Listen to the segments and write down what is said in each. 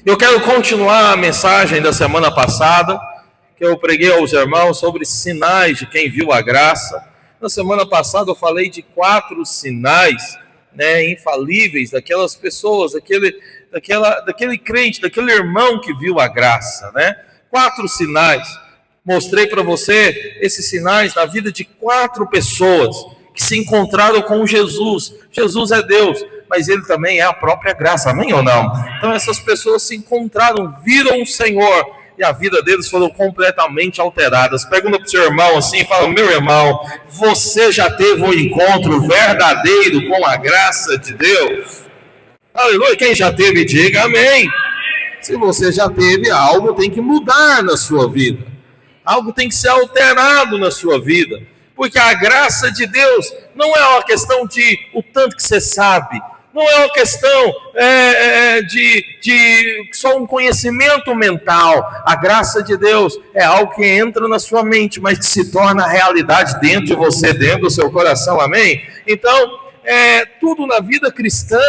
Eu quero continuar a mensagem da semana passada, que eu preguei aos irmãos sobre sinais de quem viu a graça. Na semana passada eu falei de 4 sinais, infalíveis daquelas pessoas, daquele crente, daquele irmão que viu a graça, 4 sinais. Mostrei para você esses sinais na vida de 4 pessoas que se encontraram com Jesus. Jesus é Deus, mas Ele também é a própria graça, amém ou não? Então essas pessoas se encontraram, viram o Senhor, e a vida deles foram completamente alteradas. Pergunta para o seu irmão assim, fala: meu irmão, você já teve um encontro verdadeiro com a graça de Deus? Aleluia, quem já teve, diga amém. Se você já teve, algo tem que mudar na sua vida, algo tem que ser alterado na sua vida, porque a graça de Deus não é uma questão de o tanto que você sabe, não é uma questão de só um conhecimento mental. A graça de Deus é algo que entra na sua mente, mas que se torna realidade dentro de você, dentro do seu coração, amém? Então, tudo na vida cristã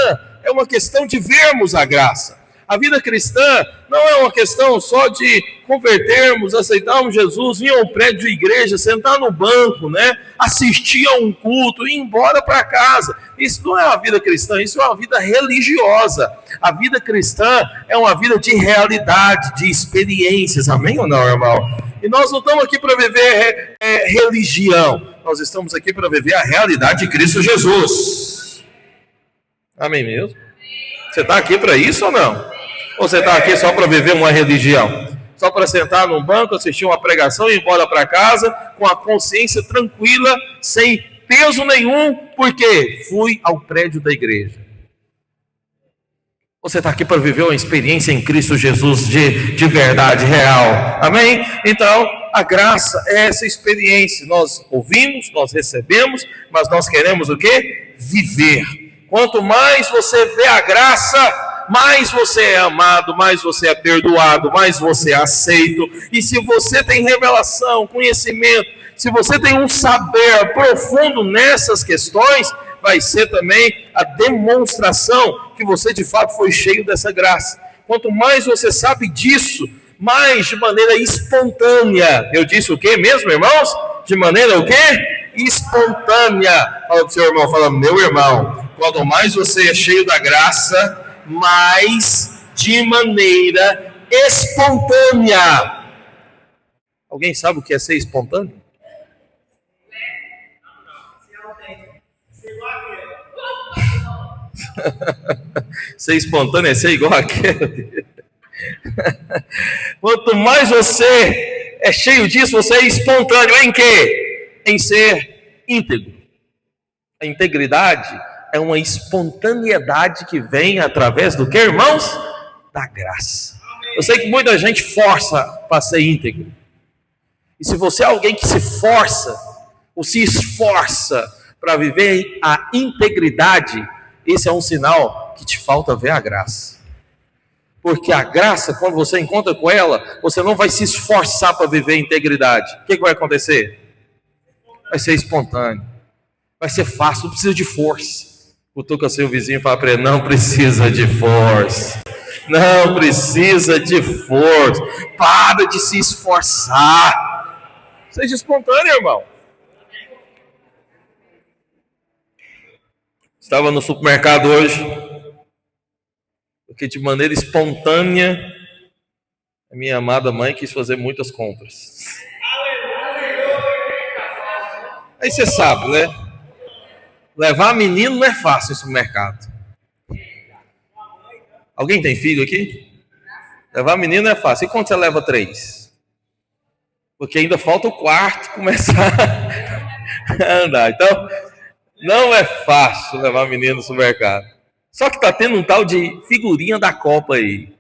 é uma questão de vermos a graça. A vida cristã não é uma questão só de convertermos, aceitarmos Jesus, vir a um prédio de igreja, sentar no banco, assistir a um culto e ir embora para casa. Isso não é uma vida cristã, isso é uma vida religiosa. A vida cristã é uma vida de realidade, de experiências, amém ou não, irmão? E nós não estamos aqui para viver religião, nós estamos aqui para viver a realidade de Cristo Jesus. Amém mesmo? Você está aqui para isso ou não? Ou você está aqui só para viver uma religião? Só para sentar num banco, assistir uma pregação e ir embora para casa com a consciência tranquila, sem peso nenhum, porque fui ao prédio da igreja. Você está aqui para viver uma experiência em Cristo Jesus de verdade, real. Amém? Então, a graça é essa experiência. Nós ouvimos, nós recebemos, mas nós queremos o quê? Viver. Quanto mais você vê a graça, mais você é amado, mais você é perdoado, mais você é aceito. E se você tem revelação, conhecimento, se você tem um saber profundo nessas questões, vai ser também a demonstração que você de fato foi cheio dessa graça. Quanto mais você sabe disso, mais de maneira espontânea. Eu disse o quê mesmo, irmãos? De maneira o quê? Espontânea. Fala para o seu irmão, fala: meu irmão, quanto mais você é cheio da graça, mais de maneira espontânea. Alguém sabe o que é ser espontâneo? Ser espontâneo é ser igual aquele. Quanto mais você é cheio disso, você é espontâneo em quê? Em ser íntegro. A integridade é uma espontaneidade que vem através do que, irmãos? Da graça. Eu sei que muita gente força para ser íntegro. E se você é alguém que se força, ou se esforça para viver a integridade, esse é um sinal que te falta ver a graça. Porque a graça, quando você encontra com ela, você não vai se esforçar para viver a integridade. O que vai acontecer? Vai ser espontâneo. Vai ser fácil, não precisa de força. Cutuca seu vizinho e fala para ele: não precisa de força. Não precisa de força. Para de se esforçar. Seja espontâneo, irmão. Estava no supermercado hoje, porque de maneira espontânea a minha amada mãe quis fazer muitas compras. Aí você sabe, levar menino não é fácil no supermercado. Alguém tem filho aqui? Levar menino não é fácil. E quando você leva 3? Porque ainda falta o quarto começar a andar. Então, não é fácil levar menino no supermercado. Só que está tendo um tal de figurinha da Copa aí.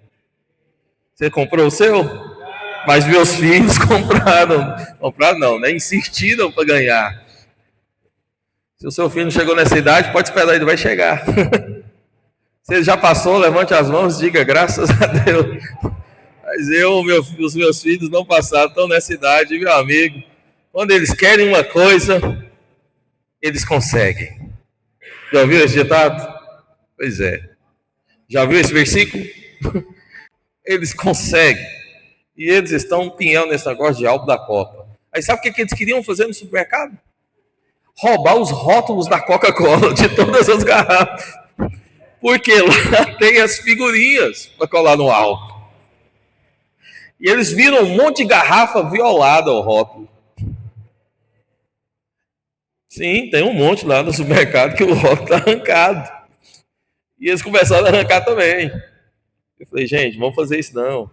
Você comprou o seu? Mas meus filhos compraram não, insistiram para ganhar. Se o seu filho não chegou nessa idade, pode esperar, ele vai chegar. Se ele já passou, levante as mãos e diga: graças a Deus. Mas os meus filhos não passaram, estão nessa idade, meu amigo. Quando eles querem uma coisa, eles conseguem. Já ouviu esse ditado? Pois é. Já viu esse versículo? Eles conseguem. E eles estão pinhando nesse negócio de álbum da Copa. Aí sabe o que eles queriam fazer no supermercado? Roubar os rótulos da Coca-Cola de todas as garrafas. Porque lá tem as figurinhas para colar no álbum. E eles viram um monte de garrafa violada ao rótulo. Sim, tem um monte lá no supermercado que o rótulo está arrancado. E eles começaram a arrancar também. Eu falei, gente, vamos fazer isso não.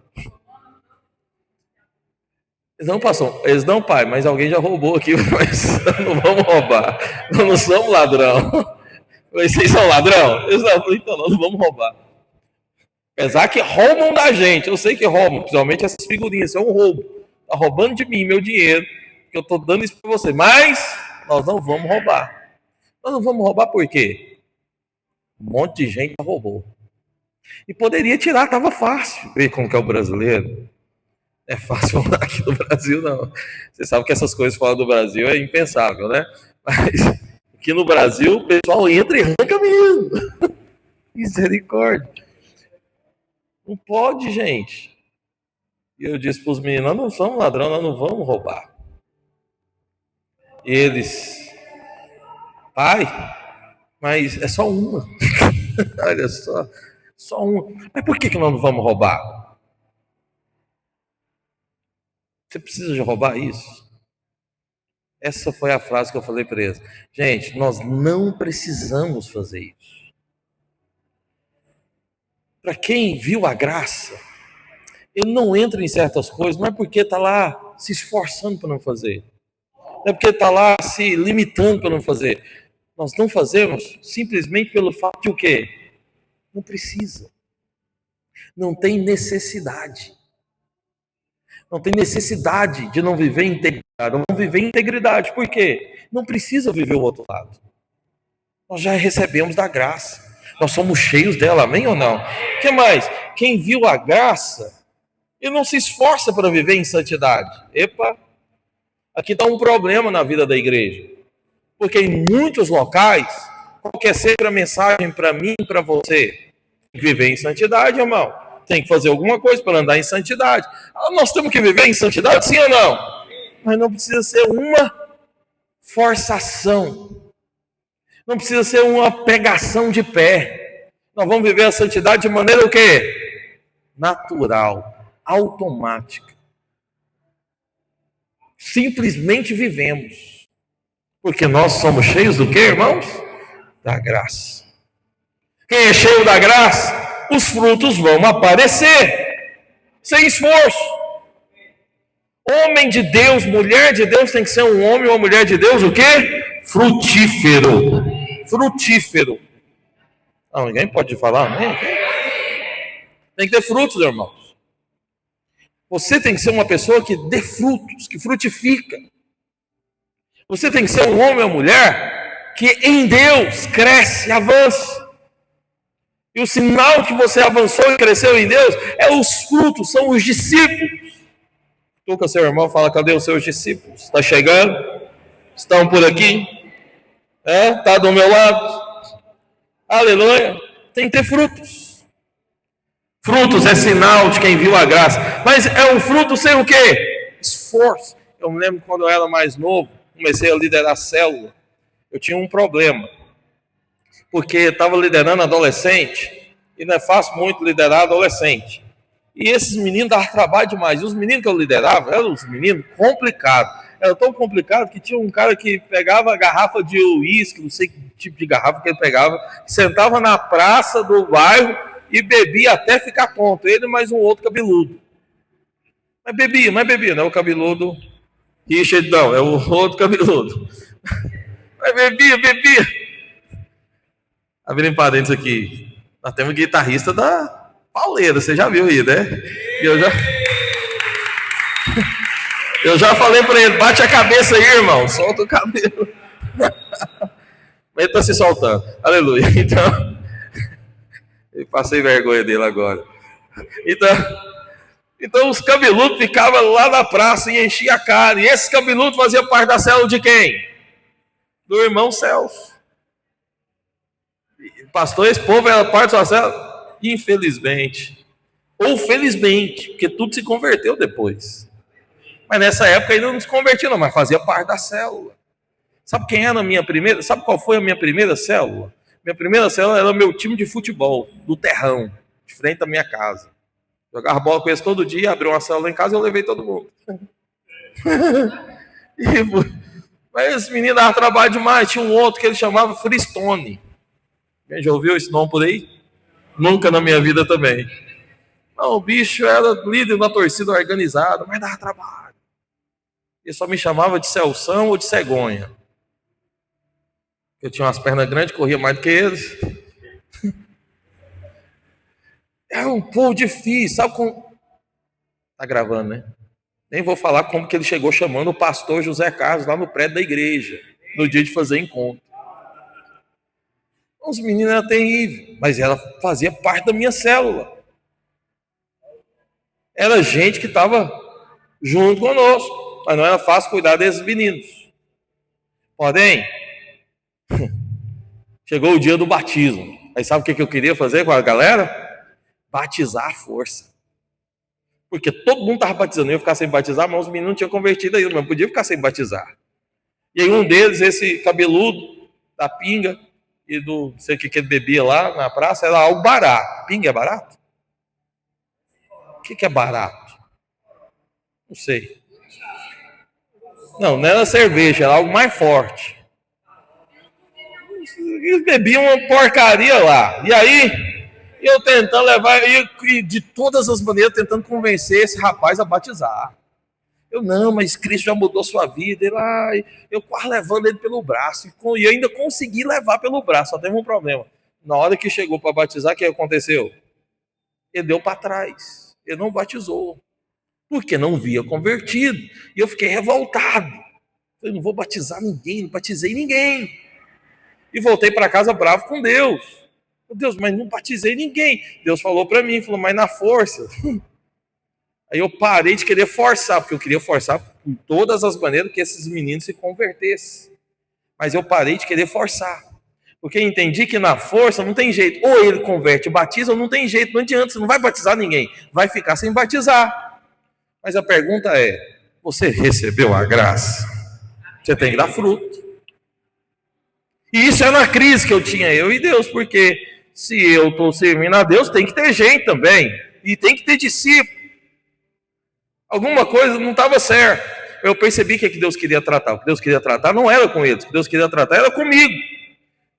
Eles não passam, eles não, pai, mas alguém já roubou aqui, mas não vamos roubar. Nós não somos ladrão. Eu falei, vocês são ladrão? Eles não, então nós não vamos roubar. Apesar que roubam da gente, eu sei que roubam, principalmente essas figurinhas, isso é um roubo. Está roubando de mim meu dinheiro, que eu estou dando isso para você. Mas nós não vamos roubar. Nós não vamos roubar por quê? Um monte de gente roubou. E poderia tirar, estava fácil. Ver como que é o brasileiro. É fácil falar aqui no Brasil, não. Você sabe que essas coisas fora do Brasil é impensável, né? Mas aqui no Brasil o pessoal entra e arranca mesmo. Misericórdia. Não pode, gente. E eu disse para os meninos, nós não somos ladrão, nós não vamos roubar. E eles, pai, mas é só uma. Olha só uma. Mas por que nós não vamos roubar? Você precisa de roubar isso? Essa foi a frase que eu falei para eles. Gente, nós não precisamos fazer isso. Para quem viu a graça, ele não entra em certas coisas, não é porque está lá se esforçando para não fazer. Não é porque está lá se limitando para não fazer. Nós não fazemos simplesmente pelo fato de o quê? Não precisa. Não tem necessidade. Não tem necessidade de não viver integridade. Não viver integridade. Por quê? Não precisa viver o outro lado. Nós já recebemos da graça. Nós somos cheios dela, amém ou não? O que mais? Quem viu a graça, ele não se esforça para viver em santidade. Epa, aqui está um problema na vida da igreja. Porque em muitos locais, qualquer seja a mensagem para mim e para você, tem que viver em santidade, irmão. Tem que fazer alguma coisa para andar em santidade. Nós temos que viver em santidade, sim ou não? Mas não precisa ser uma forçação. Não precisa ser uma pegação de pé. Nós vamos viver a santidade de maneira o quê? Natural, automática. Simplesmente vivemos. Porque nós somos cheios do quê, irmãos? Da graça. Quem é cheio da graça, os frutos vão aparecer. Sem esforço. Homem de Deus, mulher de Deus tem que ser um homem ou uma mulher de Deus, o quê? Frutífero. Frutífero. Não, ninguém pode falar, né? Tem que ter frutos, irmãos. Você tem que ser uma pessoa que dê frutos, que frutifica. Você tem que ser um homem ou mulher que em Deus cresce, avança. E o sinal que você avançou e cresceu em Deus é os frutos, são os discípulos. Toca seu irmão, fala, cadê os seus discípulos? Está chegando? Estão por aqui? Está do meu lado? Aleluia. Tem que ter frutos. Frutos é sinal de quem viu a graça. Mas é um fruto sem o quê? Esforço. Eu me lembro quando eu era mais novo, comecei a liderar célula. Eu tinha um problema. Porque estava liderando adolescente. E não é fácil muito liderar adolescente. E esses meninos davam trabalho demais. E os meninos que eu liderava eram os meninos complicados. Era tão complicado que tinha um cara que pegava a garrafa de uísque, não sei que tipo de garrafa que ele pegava, sentava na praça do bairro e bebia até ficar tonto. Ele mais um outro cabeludo. Mas bebia, não é o cabeludo Richard, não, é o outro cabeludo. Mas bebia. Abrindo parênteses aqui. Nós temos guitarrista da pauleira, você já viu aí, né? E eu já falei para ele, bate a cabeça aí, irmão, solta o cabelo. Ele está se soltando, aleluia. Então, eu passei vergonha dele agora. Então os cabeludos ficavam lá na praça e enchiam a cara. E esse cabeludo fazia parte da célula de quem? Do irmão Celso. Pastor, esse povo era parte da célula? Infelizmente, Ou felizmente, porque tudo se converteu depois. Mas nessa época ainda não se convertiu, não, mas fazia parte da célula. Sabe quem era a minha primeira? Sabe qual foi a minha primeira célula? Minha primeira célula era o meu time de futebol, do terrão, de frente à minha casa. Jogava bola com eles todo dia, abriu uma célula em casa e eu levei todo mundo. Mas esse menino dava trabalho demais. Tinha um outro que ele chamava Freestone. Quem já ouviu esse nome por aí? Nunca na minha vida também. Não, o bicho era líder na torcida organizada, mas dava trabalho. Ele só me chamava de Celção ou de Cegonha. Eu tinha umas pernas grandes, corria mais do que eles. Era um povo difícil, sabe como... Tá gravando, né? Nem vou falar como que ele chegou chamando o pastor José Carlos lá no prédio da igreja, no dia de fazer encontro. Os meninos eram terríveis, mas ela fazia parte da minha célula. Era gente que estava junto conosco, mas não era fácil cuidar desses meninos. Porém, chegou o dia do batismo. Aí sabe o que eu queria fazer com a galera? Batizar a força. Porque todo mundo estava batizando, eu ia ficar sem batizar, mas os meninos não tinham convertido ainda, mas podia ficar sem batizar. E aí um deles, esse cabeludo da pinga e do não sei o que ele bebia lá na praça, era algo barato. Pinga é barato? O que é barato? Não sei. Não era cerveja, era algo mais forte. Eles bebiam uma porcaria lá. E aí, eu tentando levar, e de todas as maneiras, tentando convencer esse rapaz a batizar. Eu, não, mas Cristo já mudou sua vida. Ele, eu quase levando ele pelo braço. E ainda consegui levar pelo braço, só teve um problema. Na hora que chegou para batizar, o que aconteceu? Ele deu para trás. Ele não batizou. Porque não via convertido. E eu fiquei revoltado. Eu não vou batizar ninguém, não batizei ninguém. E voltei para casa bravo com Deus. Deus, mas não batizei ninguém. Deus falou para mim, falou, mas na força. Aí eu parei de querer forçar, porque eu queria forçar por todas as maneiras que esses meninos se convertessem. Mas eu parei de querer forçar. Porque eu entendi que na força não tem jeito. Ou ele converte, batiza, ou não tem jeito. Não adianta, você não vai batizar ninguém. Vai ficar sem batizar. Mas a pergunta é, você recebeu a graça? Você tem que dar fruto. E isso é na crise que eu tinha, eu e Deus, porque se eu estou servindo a Deus, tem que ter gente também. E tem que ter discípulo. Alguma coisa não estava certa. Eu percebi que Deus queria tratar. O que Deus queria tratar não era com eles. O que Deus queria tratar era comigo.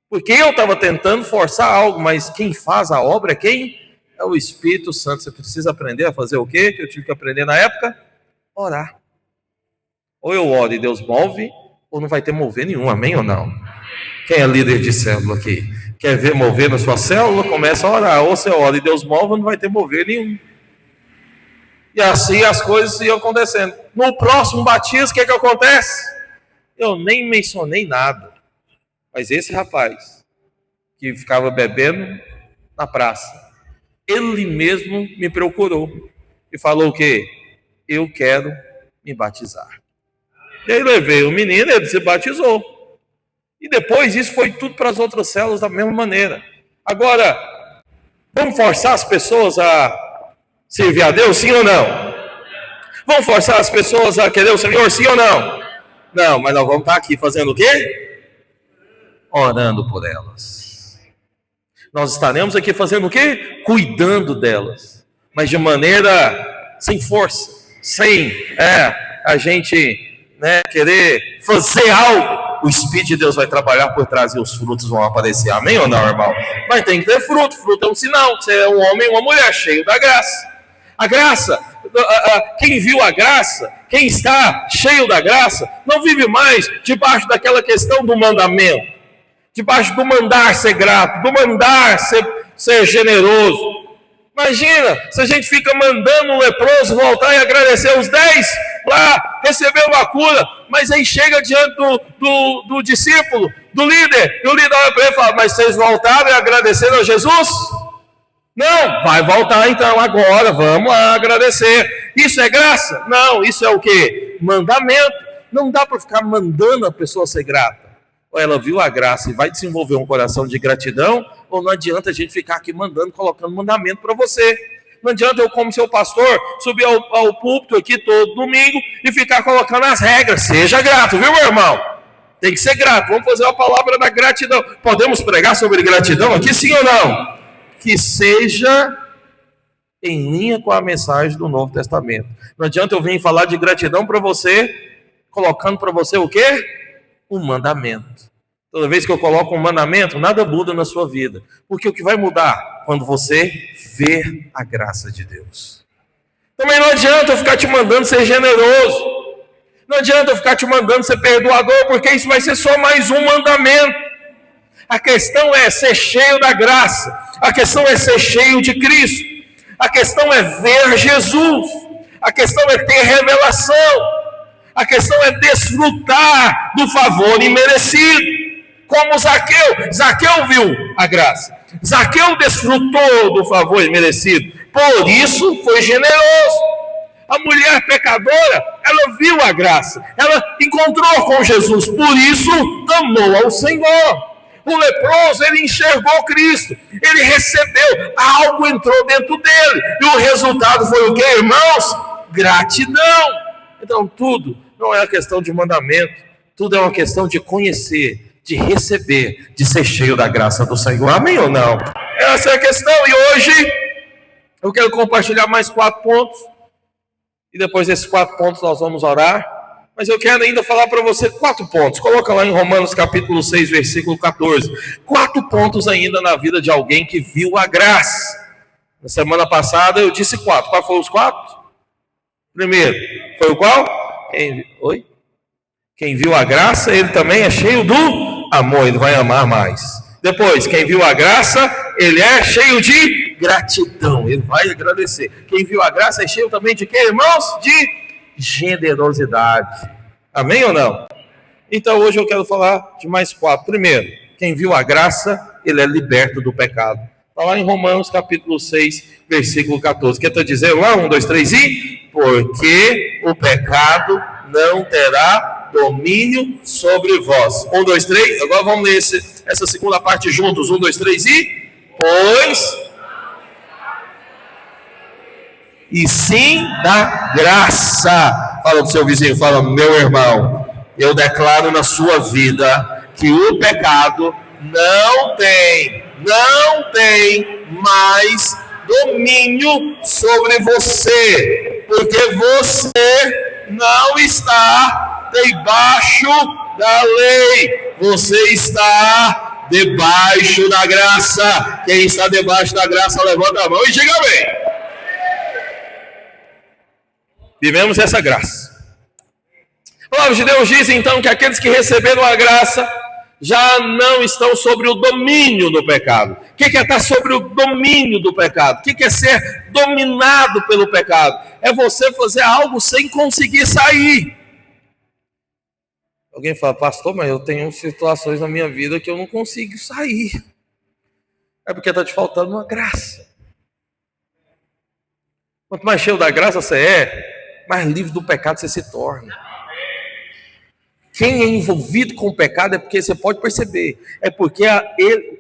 Porque eu estava tentando forçar algo, mas quem faz a obra é quem? É o Espírito Santo. Você precisa aprender a fazer o quê? Que eu tive que aprender na época? Orar. Ou eu oro e Deus move, ou não vai ter mover nenhum. Amém ou não? Quem é líder de célula aqui? Quer ver mover na sua célula? Começa a orar. Ou você ora e Deus move, ou não vai ter mover nenhum. E assim as coisas iam acontecendo. No próximo batismo, o que acontece? Eu nem mencionei nada. Mas esse rapaz, que ficava bebendo na praça, ele mesmo me procurou. E falou o quê? Eu quero me batizar. E aí levei o menino, ele se batizou. E depois isso foi tudo para as outras células da mesma maneira. Agora, vamos forçar as pessoas a servir a Deus, sim ou não? Vamos forçar as pessoas a querer o Senhor, sim ou não? Não, mas nós vamos estar aqui fazendo o quê? Orando por elas. Nós estaremos aqui fazendo o quê? Cuidando delas. Mas de maneira sem força, sem a gente querer fazer algo. O Espírito de Deus vai trabalhar por trás e os frutos vão aparecer. Amém ou não, irmão? Mas tem que ter fruto. Fruto é um sinal. Você é um homem ou uma mulher cheio da graça. A graça, quem viu a graça, quem está cheio da graça, não vive mais debaixo daquela questão do mandamento, debaixo do mandar ser grato, do mandar ser generoso. Imagina, se a gente fica mandando um leproso voltar e agradecer os 10, lá, recebeu uma cura, mas aí chega diante do discípulo, do líder, e o líder olha para ele e fala, mas vocês voltaram e agradeceram a Jesus? Não, vai voltar então agora, vamos lá agradecer. Isso é graça? Não, isso é o quê? Mandamento. Não dá para ficar mandando a pessoa ser grata. Ou ela viu a graça e vai desenvolver um coração de gratidão, ou não adianta a gente ficar aqui mandando, colocando mandamento para você. Não adianta eu, como seu pastor, subir ao púlpito aqui todo domingo e ficar colocando as regras. Seja grato, viu, meu irmão? Tem que ser grato. Vamos fazer a palavra da gratidão. Podemos pregar sobre gratidão aqui, sim ou não? Que seja em linha com a mensagem do Novo Testamento. Não adianta eu vir falar de gratidão para você, colocando para você o quê? Um mandamento. Toda vez que eu coloco um mandamento, nada muda na sua vida. Porque o que vai mudar? Quando você ver a graça de Deus. Também não adianta eu ficar te mandando ser generoso. Não adianta eu ficar te mandando ser perdoador, porque isso vai ser só mais um mandamento. A questão é ser cheio da graça. A questão é ser cheio de Cristo. A questão é ver Jesus. A questão é ter revelação. A questão é desfrutar do favor imerecido. Como Zaqueu. Zaqueu viu a graça. Zaqueu desfrutou do favor imerecido. Por isso foi generoso. A mulher pecadora, ela viu a graça. Ela encontrou com Jesus. Por isso amou ao Senhor. O leproso, ele enxergou Cristo. Ele recebeu. Algo entrou dentro dele. E o resultado foi o quê, irmãos? Gratidão. Então tudo não é uma questão de mandamento. Tudo é uma questão de conhecer, de receber, de ser cheio da graça do Senhor. Amém ou não? Essa é a questão. E hoje eu quero compartilhar mais 4 pontos. E depois desses 4 pontos nós vamos orar. Mas eu quero ainda falar para você 4 pontos. Coloca lá em Romanos capítulo 6, versículo 14. 4 pontos ainda na vida de alguém que viu a graça. Na semana passada eu disse 4. Qual foram os 4? Primeiro, foi o qual? Quem viu a graça, ele também é cheio do amor. Ele vai amar mais. Depois, quem viu a graça, ele é cheio de gratidão. Ele vai agradecer. Quem viu a graça é cheio também de quê, irmãos? De generosidade. Amém ou não? Então hoje eu quero falar de mais 4. Primeiro, quem viu a graça, ele é liberto do pecado. Está lá em Romanos capítulo 6, versículo 14. Quer dizer lá? 1, 2, 3 e... Porque o pecado não terá domínio sobre vós. 1, 2, 3. Agora vamos ler essa segunda parte juntos. 1, 2, 3 e... Pois... E sim da graça. Fala do seu vizinho, fala, meu irmão, eu declaro na sua vida que o pecado não tem mais domínio sobre você, porque você não está debaixo da lei, você está debaixo da graça. Quem está debaixo da graça, levanta a mão e diga amém. Vivemos essa graça. A palavra de Deus diz então que aqueles que receberam a graça já não estão sobre o domínio do pecado. O que é estar sobre o domínio do pecado? O que é ser dominado pelo pecado? É você fazer algo sem conseguir sair. Alguém fala, pastor, mas eu tenho situações na minha vida que eu não consigo sair. É porque está te faltando uma graça. Quanto mais cheio da graça você é, mais livre do pecado você se torna. Quem é envolvido com o pecado é porque você pode perceber. É porque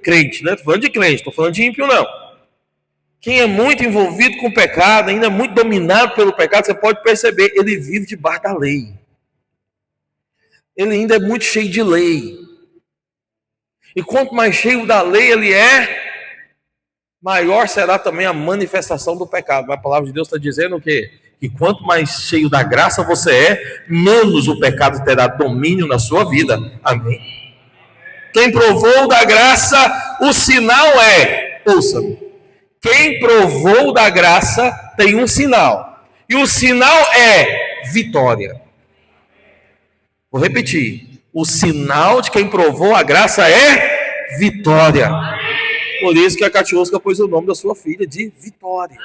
crente, né? Estou falando de crente, estou falando de ímpio não. Quem é muito envolvido com o pecado, ainda muito dominado pelo pecado, você pode perceber, ele vive debaixo da lei. Ele ainda é muito cheio de lei. E quanto mais cheio da lei ele é, maior será também a manifestação do pecado. Mas a palavra de Deus está dizendo o quê? Que quanto mais cheio da graça você é, menos o pecado terá domínio na sua vida. Amém? Quem provou da graça, o sinal é, ouça-me, quem provou da graça tem um sinal. E o sinal é vitória. Vou repetir. O sinal de quem provou a graça é vitória. Por isso que a Catiusca pôs o nome da sua filha de Vitória.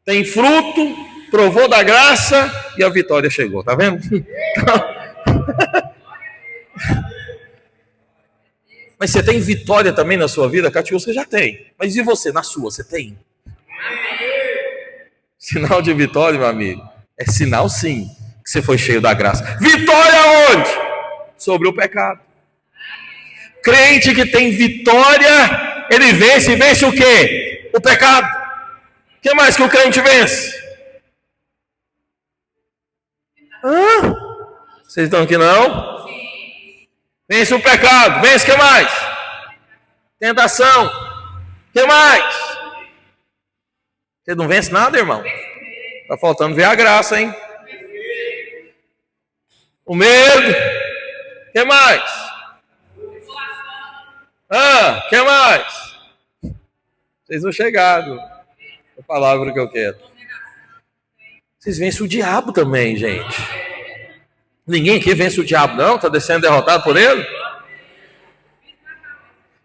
Tem fruto, provou da graça e a vitória chegou, tá vendo? Mas você tem vitória também na sua vida? A Catiusca já tem. Mas e você, na sua, você tem? Sinal de vitória, meu amigo, é sinal sim que você foi cheio da graça. Vitória onde? Sobre o pecado. Crente que tem vitória, ele vence o quê? O pecado. O que mais que o crente vence? Vocês estão aqui não? Vence o pecado. Vence o que mais? Tentação. O que mais? Você não vence nada, irmão? Está faltando ver a graça, hein? O medo. O que mais? O que mais? Vocês não chegaram. A palavra que eu quero. Vocês vencem o diabo também, gente. Ninguém aqui vence o diabo, não? Está descendo derrotado por ele?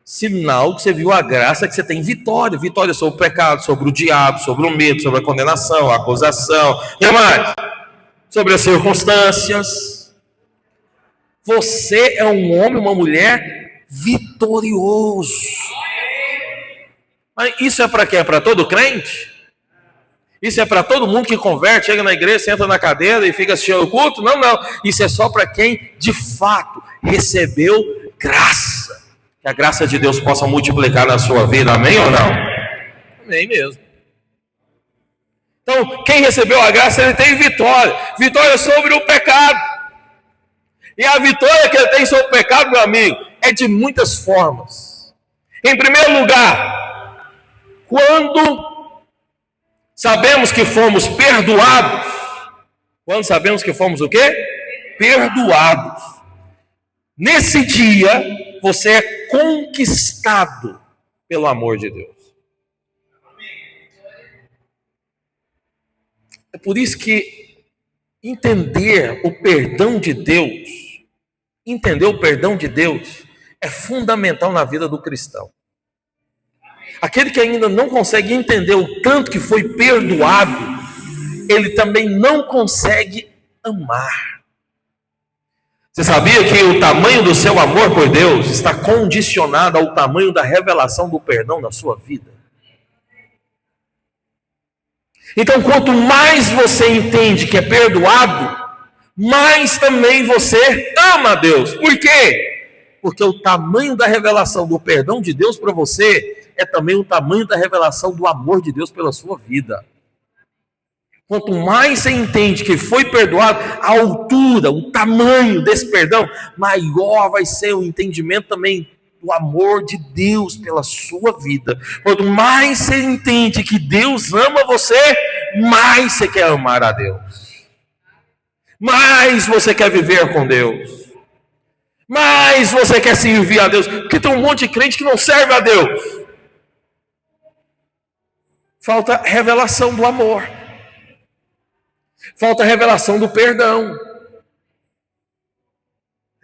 Sinal que você viu a graça, que você tem vitória. Vitória sobre o pecado, sobre o diabo, sobre o medo, sobre a condenação, a acusação. O que mais? Sobre as circunstâncias. Você é um homem, uma mulher vitorioso. Mas isso é para quê? É para todo crente? Isso é para todo mundo que converte, chega na igreja, senta na cadeira e fica assistindo o culto? Não, não. Isso é só para quem de fato recebeu graça. Que a graça de Deus possa multiplicar na sua vida. Amém ou não? Amém mesmo. Então, quem recebeu a graça, ele tem vitória. Vitória sobre o pecado. E a vitória que ele tem sobre o pecado, meu amigo, é de muitas formas. Em primeiro lugar, quando sabemos que fomos perdoados. Quando sabemos que fomos o quê? Perdoados. Nesse dia, você é conquistado pelo amor de Deus. É por isso que entender o perdão de Deus, é fundamental na vida do cristão. Aquele que ainda não consegue entender o tanto que foi perdoado, ele também não consegue amar. Você sabia que o tamanho do seu amor por Deus está condicionado ao tamanho da revelação do perdão na sua vida? Então, quanto mais você entende que é perdoado, mais também você ama a Deus. Por quê? Porque o tamanho da revelação do perdão de Deus para você é também o tamanho da revelação do amor de Deus pela sua vida. Quanto mais você entende que foi perdoado, a altura, o tamanho desse perdão, maior vai ser o entendimento também do amor de Deus pela sua vida. Quanto mais você entende que Deus ama você, mais você quer amar a Deus. Mais você quer viver com Deus. Mais você quer servir a Deus. Porque tem um monte de crente que não serve a Deus. Falta revelação do amor. Falta revelação do perdão.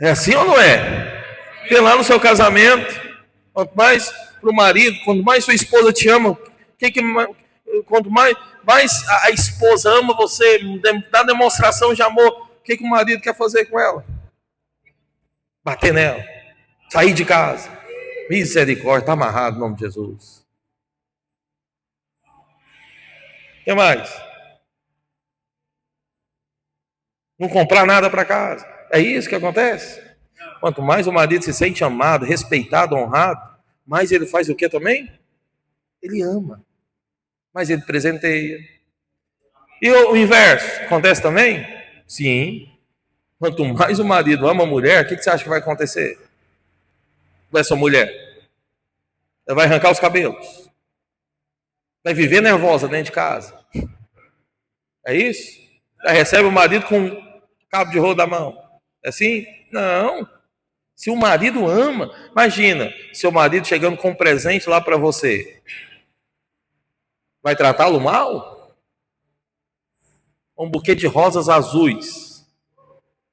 É assim ou não é? Porque lá no seu casamento, quanto mais para o marido, quanto mais sua esposa te ama, quanto mais a esposa ama você, dá demonstração de amor, o que o marido quer fazer com ela? Bater nela, sair de casa. Misericórdia, está amarrado em nome de Jesus. O que mais? Não comprar nada para casa. É isso que acontece? Quanto mais o marido se sente amado, respeitado, honrado, mais ele faz o que também? Ele ama. Mais ele presenteia. E o inverso, acontece também? Sim. Quanto mais o marido ama a mulher, o que você acha que vai acontecer com essa mulher? Ela vai arrancar os cabelos. Vai viver nervosa dentro de casa. É isso? Ela recebe o marido com um cabo de rodo na mão. É assim? Não. Se o marido ama, imagina, seu marido chegando com um presente lá para você. Vai tratá-lo mal? Um buquê de rosas azuis.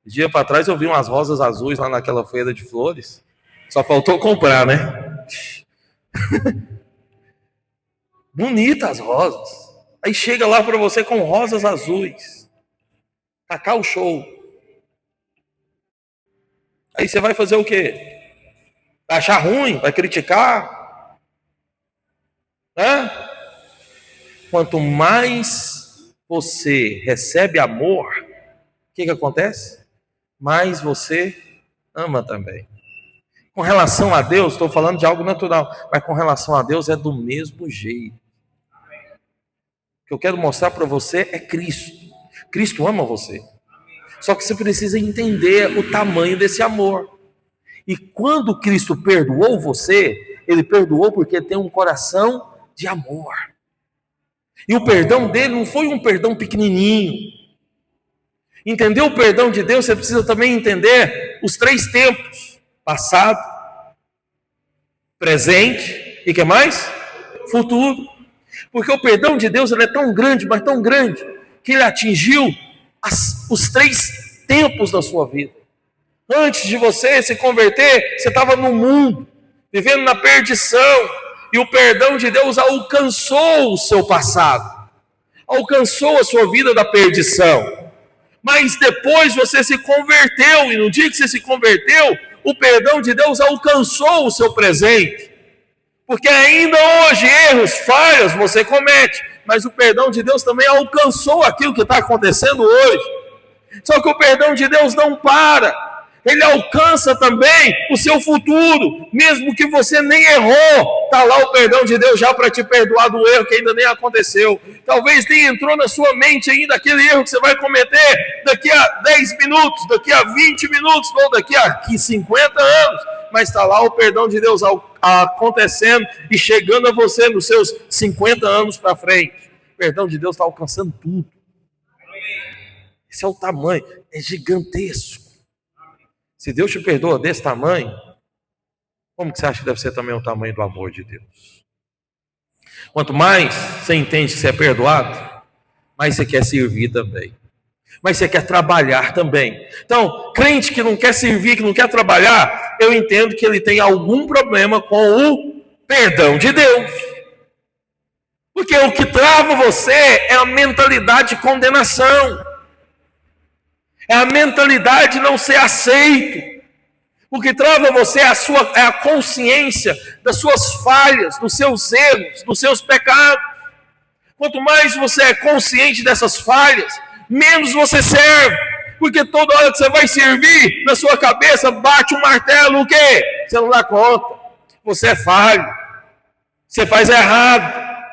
Dia para trás eu vi umas rosas azuis lá naquela feira de flores. Só faltou comprar, né? Bonitas as rosas. Aí chega lá para você com rosas azuis. Tacar o show. Aí você vai fazer o quê? Vai achar ruim? Vai criticar? Hã? Quanto mais você recebe amor, o que acontece? Mais você ama também. Com relação a Deus, estou falando de algo natural, mas com relação a Deus é do mesmo jeito. O que eu quero mostrar para você é Cristo. Cristo ama você. Só que você precisa entender o tamanho desse amor. E quando Cristo perdoou você, Ele perdoou porque tem um coração de amor. E o perdão dele não foi um perdão pequenininho. Entender o perdão de Deus, você precisa também entender os 3 tempos. Passado, presente e que mais? Futuro. Porque o perdão de Deus ele é tão grande, mas tão grande, que ele atingiu os 3 tempos da sua vida. Antes de você se converter, você estava no mundo, vivendo na perdição, e o perdão de Deus alcançou o seu passado, alcançou a sua vida da perdição. Mas depois você se converteu, e no dia que você se converteu, o perdão de Deus alcançou o seu presente. Porque ainda hoje, erros, falhas você comete, mas o perdão de Deus também alcançou aquilo que está acontecendo hoje. Só que o perdão de Deus não para. Ele alcança também o seu futuro, mesmo que você nem errou, está lá o perdão de Deus já para te perdoar do erro que ainda nem aconteceu. Talvez nem entrou na sua mente ainda aquele erro que você vai cometer daqui a 10 minutos, daqui a 20 minutos, ou daqui a 50 anos, mas está lá o perdão de Deus acontecendo e chegando a você nos seus 50 anos para frente. O perdão de Deus está alcançando tudo. Esse é o tamanho, é gigantesco. Se Deus te perdoa desse tamanho, como que você acha que deve ser também o tamanho do amor de Deus? Quanto mais você entende que você é perdoado, mais você quer servir também. Mas você quer trabalhar também. Então, crente que não quer servir, que não quer trabalhar, eu entendo que ele tem algum problema com o perdão de Deus. Porque o que trava você é a mentalidade de condenação. É a mentalidade de não ser aceito. O que trava você é a consciência das suas falhas, dos seus erros, dos seus pecados. Quanto mais você é consciente dessas falhas, menos você serve. Porque toda hora que você vai servir, na sua cabeça bate um martelo, o quê? Você não dá conta. Você é falho. Você faz errado.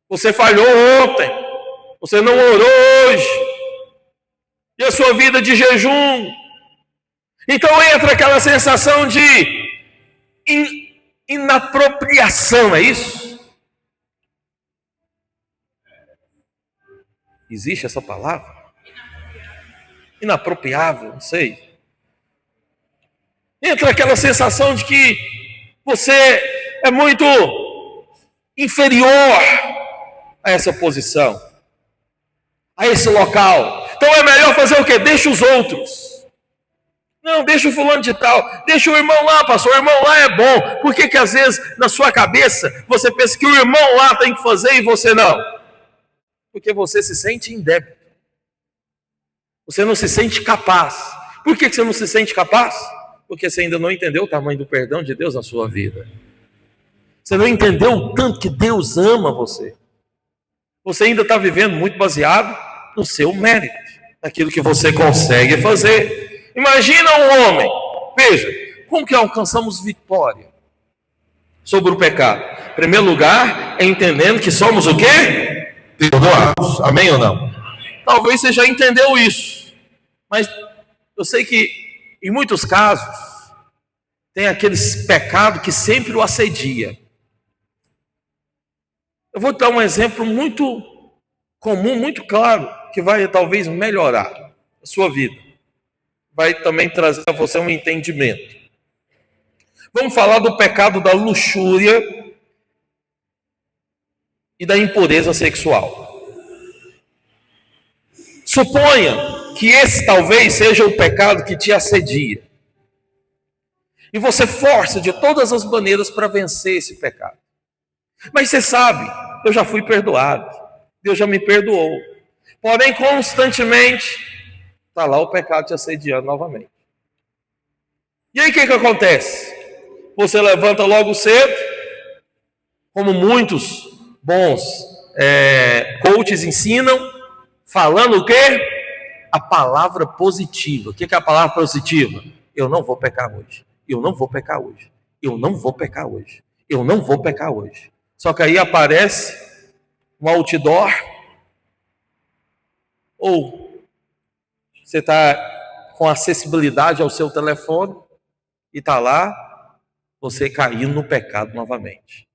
Você falhou ontem. Você não orou hoje. E a sua vida de jejum. Então entra aquela sensação de inapropriação, é isso? Existe essa palavra? Inapropriável, não sei. Entra aquela sensação de que você é muito inferior a essa posição, a esse local. Então é melhor fazer o quê? Deixa os outros. Não, deixa o fulano de tal. Deixa o irmão lá, pastor. O irmão lá é bom. Por que às vezes na sua cabeça você pensa que o irmão lá tem que fazer e você não? Porque você se sente em débito. Você não se sente capaz. Por que você não se sente capaz? Porque você ainda não entendeu o tamanho do perdão de Deus na sua vida. Você não entendeu o tanto que Deus ama você. Você ainda está vivendo muito baseado no seu mérito, naquilo que você consegue fazer. Imagina um homem. Veja, como que alcançamos vitória sobre o pecado? Em primeiro lugar, é entendendo que somos o quê? Perdoados. Amém ou não? Talvez você já entendeu isso. Mas eu sei que em muitos casos tem aqueles pecados que sempre o assedia. Eu vou dar um exemplo muito comum, muito claro, que vai talvez melhorar a sua vida. Vai também trazer a você um entendimento. Vamos falar do pecado da luxúria e da impureza sexual. Suponha que esse talvez seja o pecado que te assedia. E você força de todas as maneiras para vencer esse pecado. Mas você sabe, eu já fui perdoado. Deus já me perdoou. Porém, constantemente, está lá o pecado te assediando novamente. E aí o que acontece? Você levanta logo cedo, como muitos bons coaches ensinam, falando o quê? A palavra positiva. O que é a palavra positiva? Eu não vou pecar hoje. eu não vou pecar hoje. Eu não vou pecar hoje. Eu não vou pecar hoje. Só que aí aparece um outdoor, ou você está com acessibilidade ao seu telefone e está lá, você caindo no pecado novamente.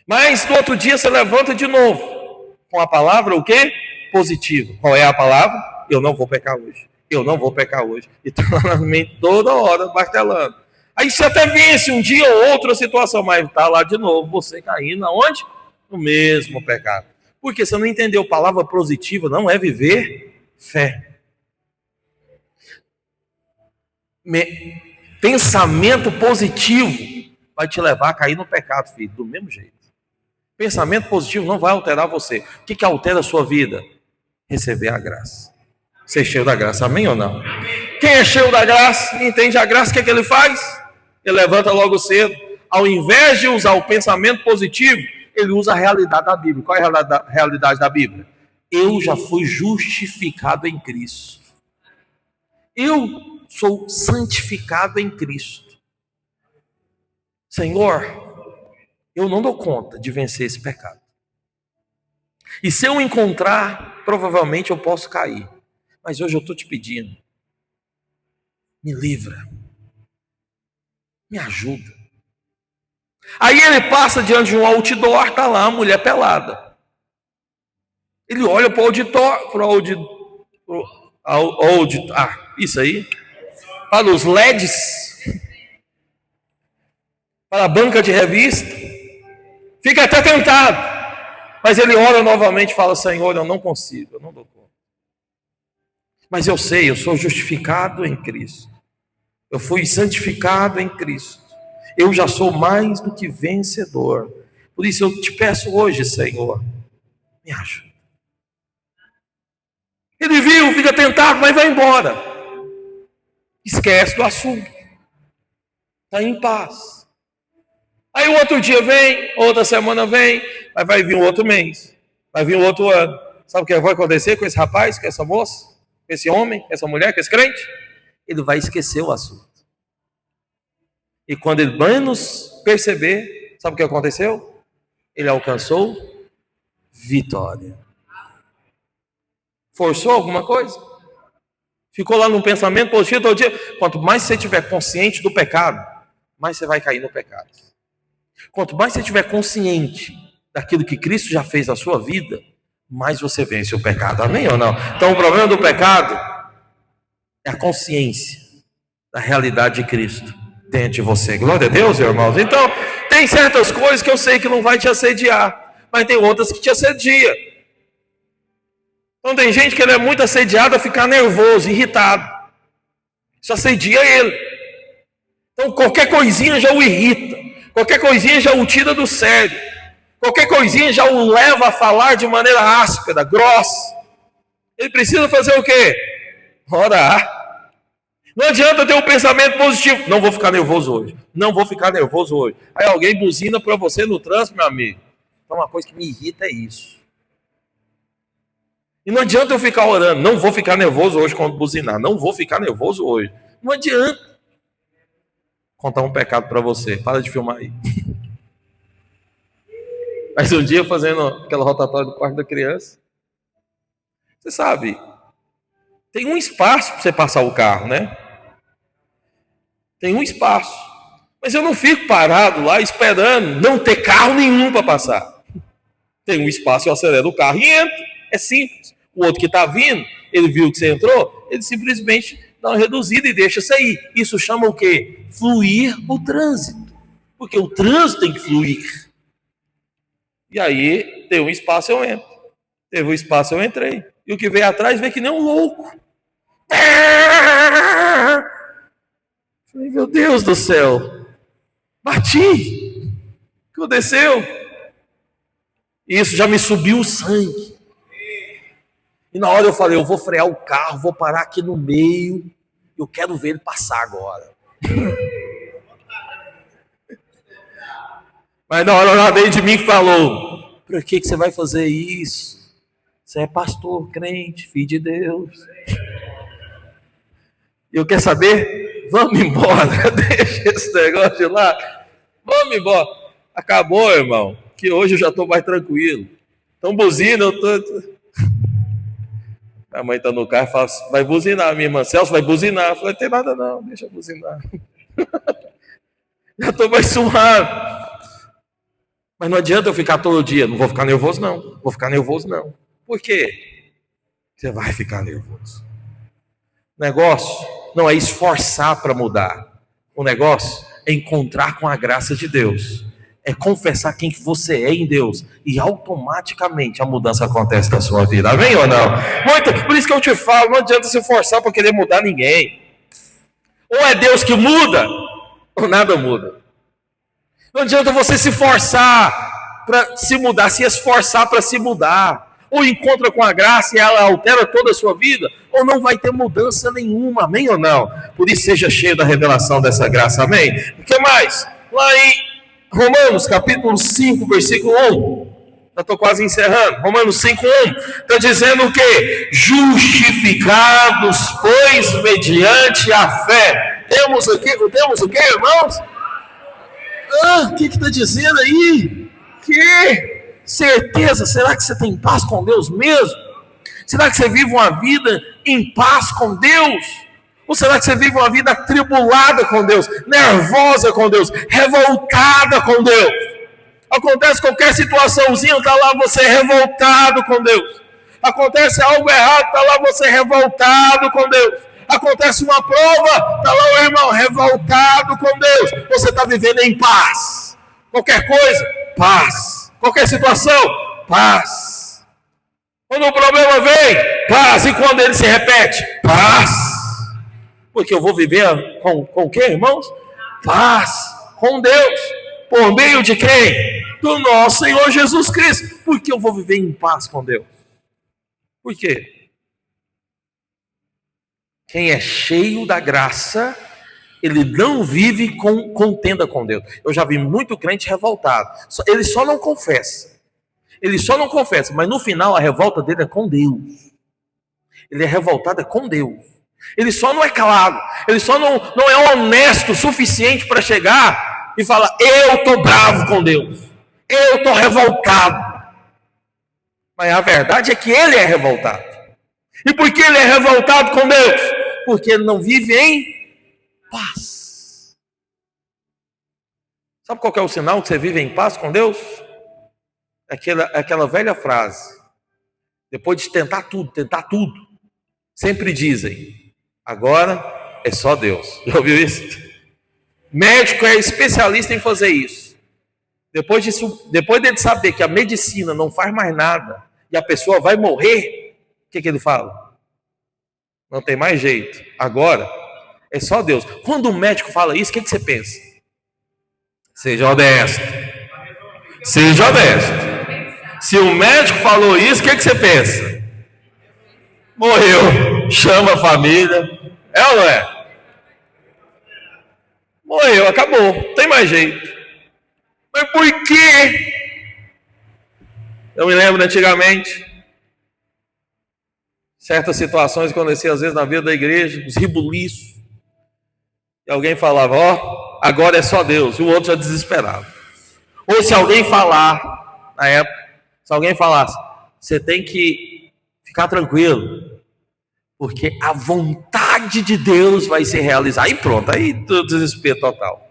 Mas no outro dia você levanta de novo, com a palavra o quê? Positiva. Qual é a palavra? Eu não vou pecar hoje. Eu não vou pecar hoje. E está na mente toda hora martelando. Aí você até vence um dia ou outra situação, mas está lá de novo, você caindo aonde? No mesmo pecado. Porque você não entendeu, palavra positiva não é viver fé. Pensamento positivo vai te levar a cair no pecado, filho, do mesmo jeito. Pensamento positivo não vai alterar você. O que altera a sua vida? Receber a graça. Ser cheio da graça, amém ou não? Quem é cheio da graça, entende a graça, o que é que ele faz? Ele levanta logo cedo. Ao invés de usar o pensamento positivo, ele usa a realidade da Bíblia. Qual é a realidade da Bíblia? Eu já fui justificado em Cristo. Eu sou santificado em Cristo. Senhor, eu não dou conta de vencer esse pecado. E se eu encontrar, provavelmente eu posso cair. Mas hoje eu estou te pedindo, me livra, me ajuda. Aí ele passa diante de um outdoor, está lá a mulher pelada. Ele olha para o auditor, isso aí, para os LEDs, para a banca de revista, fica até tentado, mas ele ora novamente e fala, Senhor, eu não consigo, eu não dou conta. Mas eu sei, eu sou justificado em Cristo, eu fui santificado em Cristo, eu já sou mais do que vencedor. Por isso eu te peço hoje, Senhor, me ajuda. Ele viu, fica tentado, mas vai embora. Esquece do assunto. Está em paz. Aí o outro dia vem, outra semana vem, mas vai vir um outro mês, vai vir um outro ano. Sabe o que vai acontecer com esse rapaz, com essa moça, com esse homem, com essa mulher, com esse crente? Ele vai esquecer o assunto. E quando ele menos perceber, sabe o que aconteceu? Ele alcançou vitória. Forçou alguma coisa? Ficou lá num pensamento positivo todo dia? Quanto mais você estiver consciente do pecado, mais você vai cair no pecado. Quanto mais você estiver consciente daquilo que Cristo já fez na sua vida, mais você vence o pecado. Amém ou não? Então o problema do pecado é a consciência da realidade de Cristo dentro de você. Glória a Deus, irmãos. Então, tem certas coisas que eu sei que não vai te assediar, mas tem outras que te assediam. Então tem gente que ele é muito assediado a ficar nervoso, irritado. Isso assedia ele. Então qualquer coisinha já o irrita. Qualquer coisinha já o tira do sério. Qualquer coisinha já o leva a falar de maneira áspera, grossa. Ele precisa fazer o quê? Orar. Não adianta ter um pensamento positivo. Não vou ficar nervoso hoje. Não vou ficar nervoso hoje. Aí alguém buzina para você no trânsito, meu amigo. Então uma coisa que me irrita é isso. E não adianta eu ficar orando. Não vou ficar nervoso hoje quando buzinar. Não vou ficar nervoso hoje. Não adianta. Contar um pecado para você. Para de filmar aí. Mas um dia fazendo aquela rotatória do quarto da criança, você sabe, tem um espaço para você passar o carro, né? Tem um espaço. Mas eu não fico parado lá esperando não ter carro nenhum para passar. Tem um espaço, eu acelero o carro e entro. É simples. O outro que está vindo, ele viu que você entrou, ele simplesmente dá uma reduzida e deixa sair. Isso chama o quê? Fluir o trânsito. Porque o trânsito tem que fluir. E aí, tem um espaço, eu entro. Teve um espaço, eu entrei. E o que veio atrás veio que nem um louco. Falei, meu Deus do céu. Bati. O que aconteceu? Isso já me subiu o sangue. E na hora eu falei, eu vou frear o carro, vou parar aqui no meio. Eu quero ver ele passar agora. Mas na hora ela veio de mim e falou, por que você vai fazer isso? Você é pastor, crente, filho de Deus. Eu quero saber, vamos embora, deixa esse negócio de lá, vamos embora. Acabou, irmão, que hoje eu já estou mais tranquilo. Então buzina, eu tô... Minha mãe está no carro e fala, vai buzinar, minha irmã, Celso, vai buzinar. Eu falei, não tem nada não, deixa eu buzinar. Já estou mais suave. Mas não adianta eu ficar todo dia, não vou ficar nervoso não, Por quê? Você vai ficar nervoso. O negócio não é esforçar para mudar. O negócio é encontrar com a graça de Deus. É confessar quem que você é em Deus. E automaticamente a mudança acontece na sua vida. Amém ou não? Por isso que eu te falo, não adianta se forçar para querer mudar ninguém. Ou é Deus que muda, ou nada muda. Não adianta você se forçar para se mudar, se esforçar para se mudar. Ou encontra com a graça e ela altera toda a sua vida, ou não vai ter mudança nenhuma, amém ou não? Por isso seja cheio da revelação dessa graça, amém? O que mais? Lá em Romanos capítulo 5, versículo 1, já estou quase encerrando, Romanos 5, 1, está dizendo o quê? Justificados, pois, mediante a fé. Temos o quê, irmãos? O que está dizendo aí? Que certeza, será que você tem paz com Deus mesmo? Será que você vive uma vida em paz com Deus? Ou será que você vive uma vida atribulada com Deus, nervosa com Deus, revoltada com Deus? Acontece qualquer situaçãozinha, está lá você revoltado com Deus. Acontece algo errado, está lá você revoltado com Deus. Acontece uma prova, está lá o irmão revoltado com Deus. Você está vivendo em paz. Qualquer coisa, paz. Qualquer situação, paz. Quando o problema vem, paz. E quando ele se repete, paz. Porque eu vou viver com o quê, irmãos? Paz. Com Deus. Por meio de quem? Do nosso Senhor Jesus Cristo. Por que eu vou viver em paz com Deus? Por quê? Quem é cheio da graça, ele não vive com contenda com Deus. Eu já vi muito crente revoltado. Ele só não confessa. Mas no final a revolta dele é com Deus. Ele é revoltado com Deus. Ele só não é claro. Ele só não é honesto o suficiente para chegar e falar, eu estou bravo com Deus. Eu estou revoltado. Mas a verdade é que ele é revoltado. E por que ele é revoltado com Deus? Porque ele não vive em paz. Sabe qual que é o sinal que você vive em paz com Deus? Aquela velha frase. Depois de tentar tudo, sempre dizem, agora é só Deus. Já ouviu isso? Médico é especialista em fazer isso. Depois dele saber que a medicina não faz mais nada e a pessoa vai morrer, o que ele fala? Não tem mais jeito. Agora é só Deus. Quando o médico fala isso, o que você pensa? Seja honesto. Seja honesto. Se o médico falou isso, o que você pensa? Morreu. Chama a família. É ou não é? Morreu, acabou. Não tem mais jeito. Mas por quê? Eu me lembro antigamente, certas situações que aconteciam às vezes na vida da igreja, os ribuliços. E alguém falava, agora é só Deus. E o outro já desesperava. Ou se alguém falar, na época, se alguém falasse, você tem que ficar tranquilo, porque a vontade de Deus vai se realizar. Aí pronto, aí desespero total.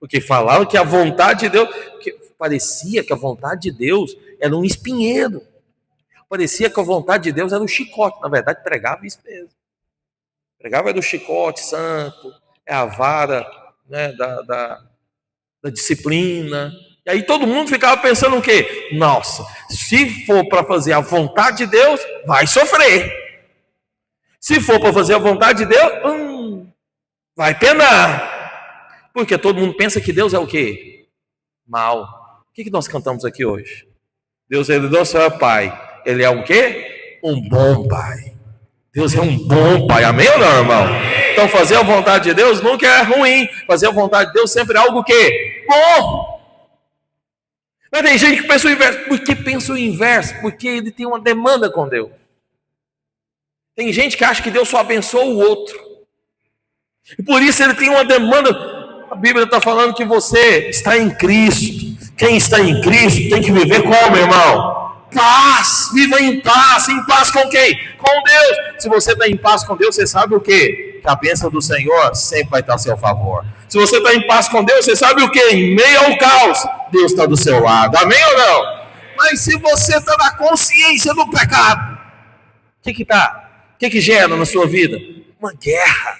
Porque falava que a vontade de Deus, parecia que a vontade de Deus era um espinheiro. Parecia que a vontade de Deus era um chicote. Na verdade, pregava isso mesmo. Pregava era o chicote santo, é a vara, né, da disciplina. E aí todo mundo ficava pensando o quê? Nossa, se for para fazer a vontade de Deus, vai sofrer. Se for para fazer a vontade de Deus, vai penar. Porque todo mundo pensa que Deus é o quê? Mal. O que nós cantamos aqui hoje? Deus, ele não só é Pai. Ele é um quê? Um bom Pai. Deus é um bom Pai. Amém ou não, irmão? Então fazer a vontade de Deus nunca é ruim. Fazer a vontade de Deus sempre é algo o quê? Bom. Mas tem gente que pensa o inverso. Por que pensa o inverso? Porque ele tem uma demanda com Deus. Tem gente que acha que Deus só abençoa o outro. E por isso ele tem uma demanda. A Bíblia está falando que você está em Cristo. Quem está em Cristo tem que viver como, irmão? Paz, viva em paz com quem? Com Deus. Se você está em paz com Deus, você sabe o quê? Que a bênção do Senhor sempre vai estar a seu favor. Se você está em paz com Deus, você sabe o quê? Em meio ao caos, Deus está do seu lado. Amém ou não? Mas se você está na consciência do pecado, o que gera na sua vida? Uma guerra.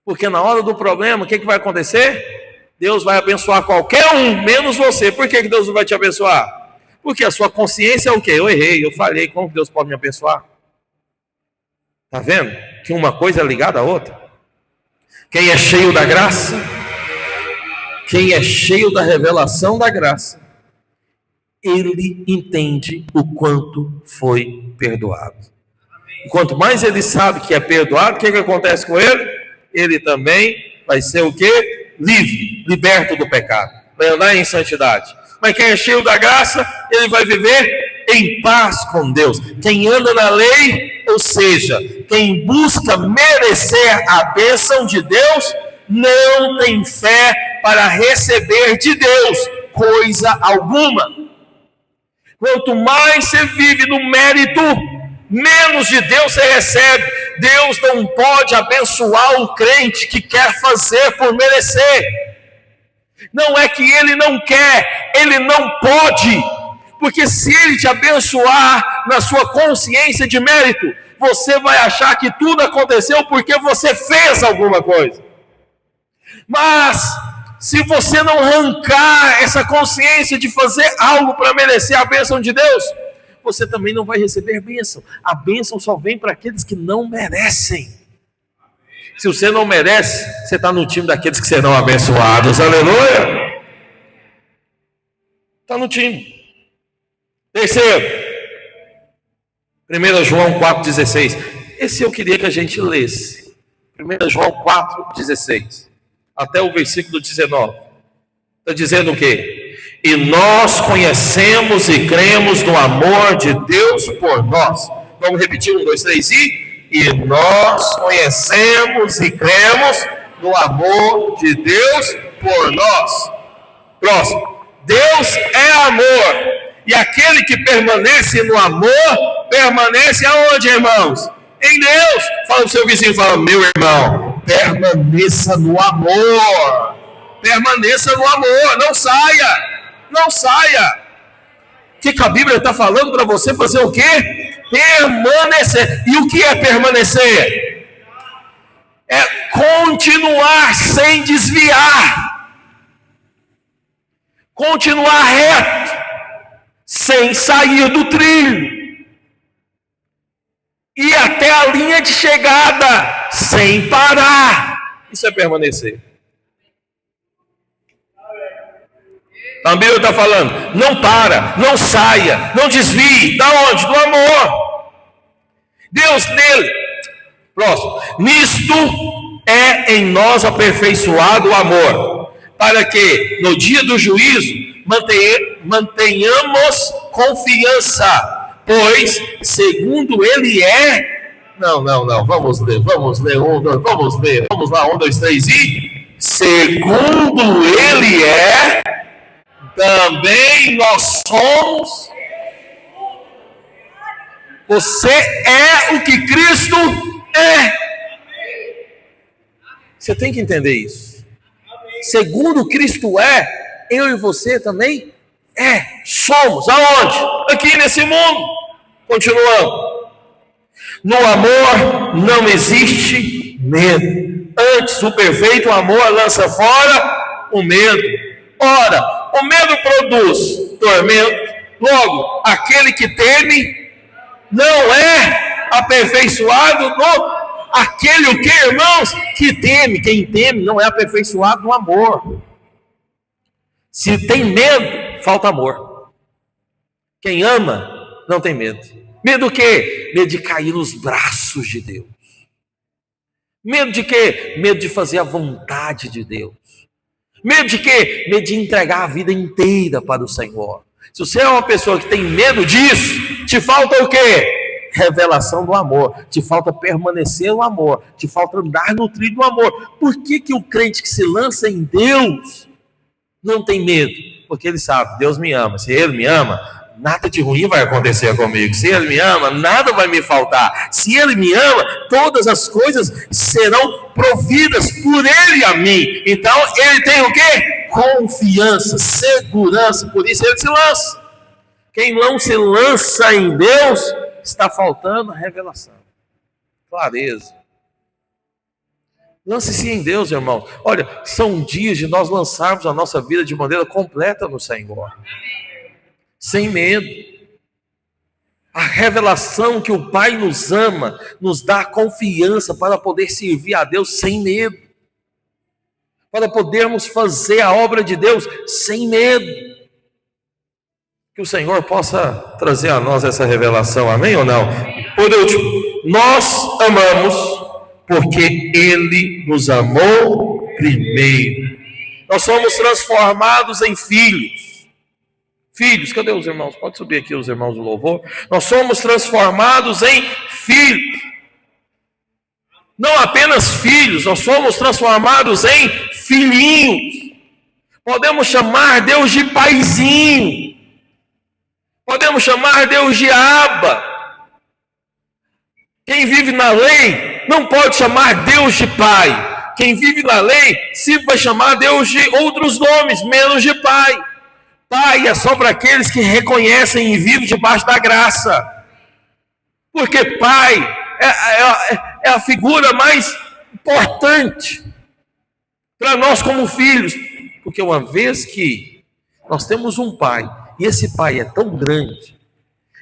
Porque na hora do problema, o que vai acontecer? Deus vai abençoar qualquer um, menos você. Por que Deus não vai te abençoar? Porque a sua consciência é o quê? Eu errei, eu falhei, como Deus pode me abençoar? Está vendo? Que uma coisa é ligada à outra. Quem é cheio da graça, quem é cheio da revelação da graça, ele entende o quanto foi perdoado. E quanto mais ele sabe que é perdoado, o que acontece com ele? Ele também vai ser o quê? Livre, liberto do pecado, vai andar em santidade. Mas quem é cheio da graça, ele vai viver em paz com Deus. Quem anda na lei, ou seja, quem busca merecer a bênção de Deus, não tem fé para receber de Deus coisa alguma. Quanto mais você vive no mérito, menos de Deus você recebe. Deus não pode abençoar o crente que quer fazer por merecer. Não é que ele não quer, ele não pode. Porque se ele te abençoar na sua consciência de mérito, você vai achar que tudo aconteceu porque você fez alguma coisa. Mas se você não arrancar essa consciência de fazer algo para merecer a bênção de Deus, você também não vai receber bênção. A bênção só vem para aqueles que não merecem. Se você não merece, você está no time daqueles que serão abençoados. Aleluia! Está no time. Terceiro, 1 João 4,16. Esse eu queria que a gente lesse. 1 João 4,16. Até o versículo 19. Está dizendo o quê? E nós conhecemos e cremos no amor de Deus por nós. Vamos repetir, 1, 2, 3 e nós conhecemos e cremos no amor de Deus por nós. Próximo. Deus é amor. E aquele que permanece no amor, permanece aonde, irmãos? Em Deus. Fala pro seu vizinho, fala, meu irmão, permaneça no amor. Permaneça no amor, não saia. Não saia. O que a Bíblia está falando para você fazer o quê? Permanecer. E o que é permanecer? É continuar sem desviar. Continuar reto. Sem sair do trilho. Ir até a linha de chegada. Sem parar. Isso é permanecer. A Bíblia está falando, não para, não saia, não desvie. Da onde? Do amor. Deus nele. Próximo. Nisto é em nós aperfeiçoado o amor, para que no dia do juízo mantenhamos confiança, pois segundo ele é... Não, vamos ler, vamos lá, 1, 2, 3 e... Segundo ele é... Também nós somos. Você é o que Cristo é. Você tem que entender isso. Segundo Cristo é, eu e você também somos. Aonde? Aqui nesse mundo. Continuando. No amor não existe medo. Antes, o perfeito amor lança fora o medo. Ora, o medo produz tormento. Logo, aquele que teme não é aperfeiçoado no... Aquele o que, irmãos? Que teme. Quem teme não é aperfeiçoado no amor. Se tem medo, falta amor. Quem ama, não tem medo. Medo do quê? Medo de cair nos braços de Deus. Medo de quê? Medo de fazer a vontade de Deus. Medo de quê? Medo de entregar a vida inteira para o Senhor. Se você é uma pessoa que tem medo disso, te falta o quê? revelação do amor, te falta permanecer no amor, te falta andar no trilho do amor. Por que o crente que se lança em Deus não tem medo? Porque ele sabe, Deus me ama. Se Ele me ama, nada de ruim vai acontecer comigo. Se Ele me ama, nada vai me faltar. Se Ele me ama, todas as coisas serão providas por Ele a mim. Então, ele tem o quê? Confiança, segurança. Por isso ele se lança. Quem não se lança em Deus, está faltando a revelação, clareza. Lance-se em Deus, irmão. Olha, são dias de nós lançarmos a nossa vida de maneira completa no Senhor. Sem medo. A revelação que o Pai nos ama, nos dá confiança para poder servir a Deus sem medo. Para podermos fazer a obra de Deus sem medo. Que o Senhor possa trazer a nós essa revelação, amém ou não? Por último, nós amamos porque Ele nos amou primeiro. Nós somos transformados em filhos. Filhos, cadê os irmãos? Pode subir aqui os irmãos do louvor. Nós somos transformados em filhos. Não apenas filhos, nós somos transformados em filhinhos. Podemos chamar Deus de paizinho. Podemos chamar Deus de Abba. Quem vive na lei não pode chamar Deus de Pai. Quem vive na lei sempre vai chamar Deus de outros nomes, menos de Pai. Pai é só para aqueles que reconhecem e vivem debaixo da graça. Porque Pai é a figura mais importante para nós como filhos. Porque uma vez que nós temos um Pai, e esse Pai é tão grande,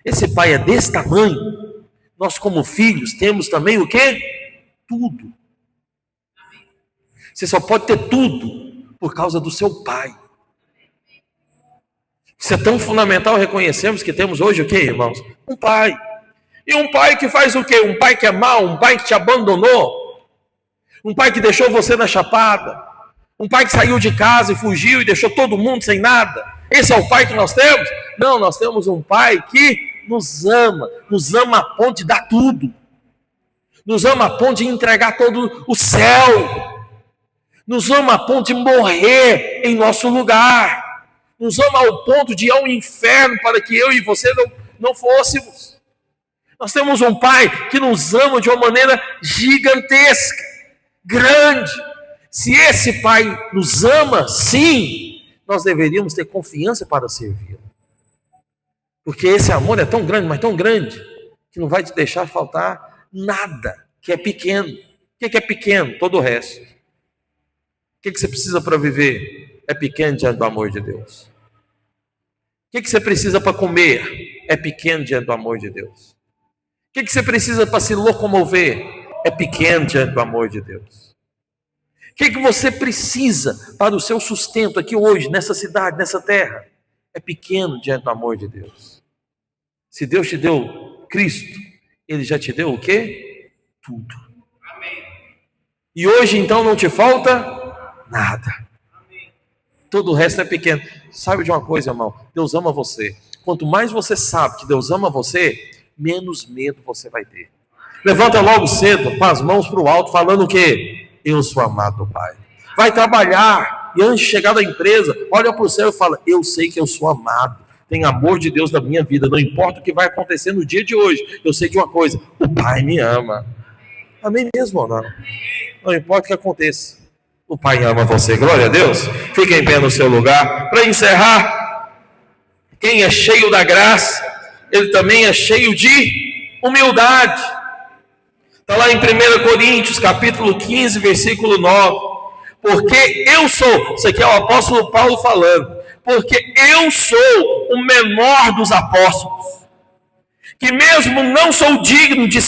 esse Pai é desse tamanho, nós como filhos temos também o quê? Tudo. Você só pode ter tudo por causa do seu Pai. Isso é tão fundamental reconhecermos que temos hoje o quê, irmãos? Um Pai. E um Pai que faz o quê? Um Pai que é mau, um Pai que te abandonou, um Pai que deixou você na chapada, um Pai que saiu de casa e fugiu e deixou todo mundo sem nada. Esse é o Pai que nós temos? Não, nós temos um Pai que nos ama a ponto de dar tudo, nos ama a ponto de entregar todo o céu, nos ama a ponto de morrer em nosso lugar, nos ama ao ponto de ir ao inferno para que eu e você não fôssemos. Nós temos um Pai que nos ama de uma maneira gigantesca, grande. Se esse Pai nos ama, sim, nós deveríamos ter confiança para servi-lo. Porque esse amor é tão grande, mas tão grande, que não vai te deixar faltar nada que é pequeno. O que é pequeno? Todo o resto. O que você precisa para viver? É pequeno diante do amor de Deus. O que você precisa para comer? É pequeno diante do amor de Deus. O que você precisa para se locomover? É pequeno diante do amor de Deus. O que você precisa para o seu sustento aqui hoje, nessa cidade, nessa terra? É pequeno diante do amor de Deus. Se Deus te deu Cristo, Ele já te deu o quê? Tudo. Amém. E hoje então não te falta nada. Todo o resto é pequeno. Sabe de uma coisa, irmão? Deus ama você. Quanto mais você sabe que Deus ama você, menos medo você vai ter. Levanta logo cedo, com as mãos para o alto, falando o quê? Eu sou amado do Pai. Vai trabalhar, e antes de chegar na empresa, olha para o céu e fala, eu sei que eu sou amado. Tem amor de Deus na minha vida. Não importa o que vai acontecer no dia de hoje. Eu sei de uma coisa, o Pai me ama. Amém mesmo ou não? Não importa o que aconteça, o Pai ama você. Glória a Deus. Fique em pé no seu lugar. Para encerrar, quem é cheio da graça, ele também é cheio de humildade. Está lá em 1 Coríntios, capítulo 15, versículo 9. Porque eu sou, isso aqui é o apóstolo Paulo falando, porque eu sou o menor dos apóstolos, que mesmo não sou digno de